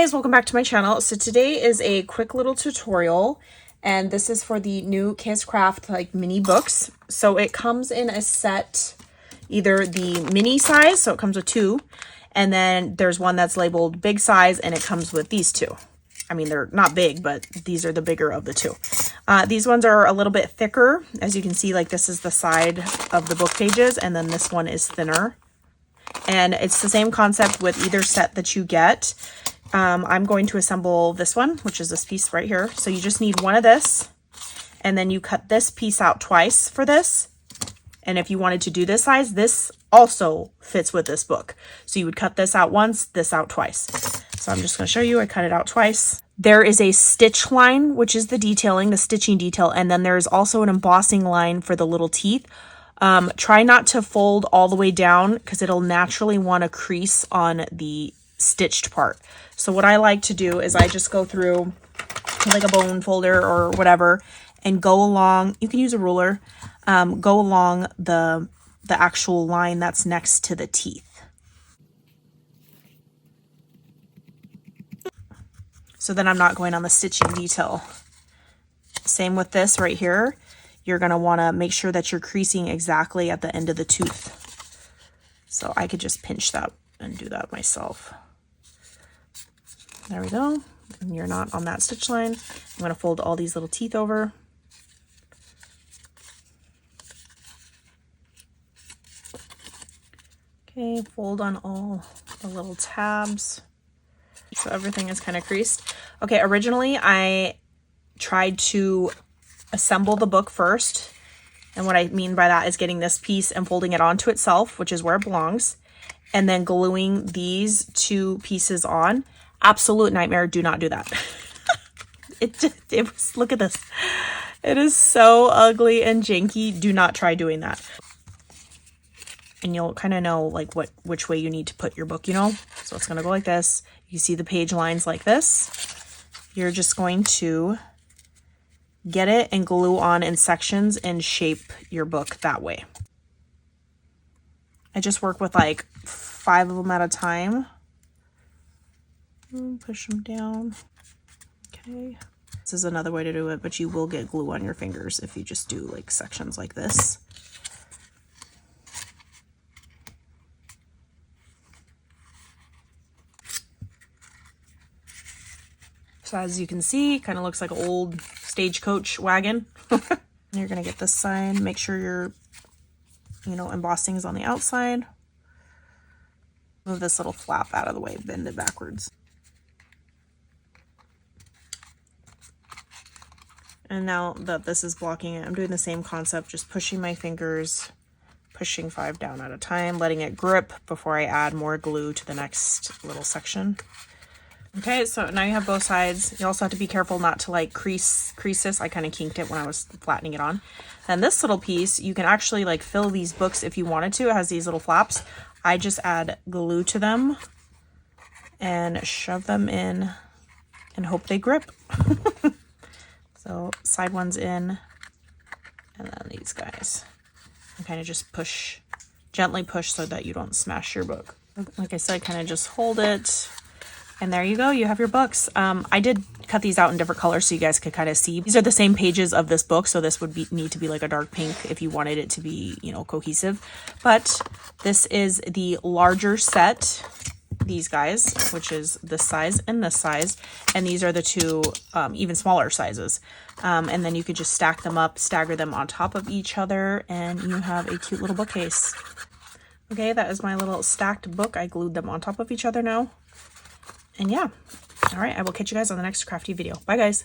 guys, welcome back to my channel. So today is a quick little tutorial, and this is for the new KS Craft like mini books. So it comes in a set, either the mini size, so it comes with two, and then there's one that's labeled big size, and it comes with these two. I mean, they're not big, but these are the bigger of the two. These ones are a little bit thicker. As you can see, like this is the side of the book pages, and then this one is thinner. And it's the same concept with either set that you get. I'm going to assemble this one, which is this piece right here. So you just need one of this, and then you cut this piece out twice for this. And if you wanted to do this size, this also fits with this book. So you would cut this out once, this out twice. So I'm just going to show you. I cut it out twice. There is a stitch line, which is the detailing, the stitching detail. And then there's also an embossing line for the little teeth. Try not to fold all the way down because it'll naturally want to crease on the stitched part. So what I like to do is I just go through like a bone folder or whatever and go along, you can use a ruler, go along the actual line that's next to the teeth. So then I'm not going on the stitching detail. Same with this right here. You're going to want to make sure that you're creasing exactly at the end of the tooth. So I could just pinch that and do that myself. There we go. And you're not on that stitch line. I'm going to fold all these little teeth over. Okay, fold on all the little tabs. So everything is kind of creased. Okay, originally I tried to assemble the book first, and what I mean by that is getting this piece and folding it onto itself, which is where it belongs, and then gluing these two pieces on. Absolute nightmare. Do not do that. Look at this. It is so ugly and janky. Do not try doing that. And you'll kind of know like which way you need to put your book, you know? So it's going to go like this. You see the page lines like this. You're just going to get it and glue on in sections and shape your book that way. I just work with like 5 of them at a time. Push them down. Okay. This is another way to do it, but you will get glue on your fingers if you just do like sections like this. So as you can see, kind of looks like an old stagecoach wagon. You're going to get this side, make sure your, embossing is on the outside. Move this little flap out of the way, bend it backwards. And now that this is blocking it, I'm doing the same concept, just pushing my fingers, pushing 5 down at a time, letting it grip before I add more glue to the next little section. Okay, so now you have both sides. You also have to be careful not to like crease this. I kind of kinked it when I was flattening it on. And this little piece, you can actually like fill these books if you wanted to. It has these little flaps. I just add glue to them and shove them in and hope they grip. So side one's in, and then these guys. And kind of just push, gently push so that you don't smash your book. Like I said, kind of just hold it. And there you go, you have your books. I did cut these out in different colors so you guys could kind of see. These are the same pages of this book, so this would need to be like a dark pink if you wanted it to be, cohesive. But this is the larger set, these guys, which is this size and this size. And these are the two even smaller sizes. And then you could just stack them up, stagger them on top of each other, and you have a cute little bookcase. Okay, that is my little stacked book. I glued them on top of each other now. And yeah, all right, I will catch you guys on the next crafty video. Bye, guys.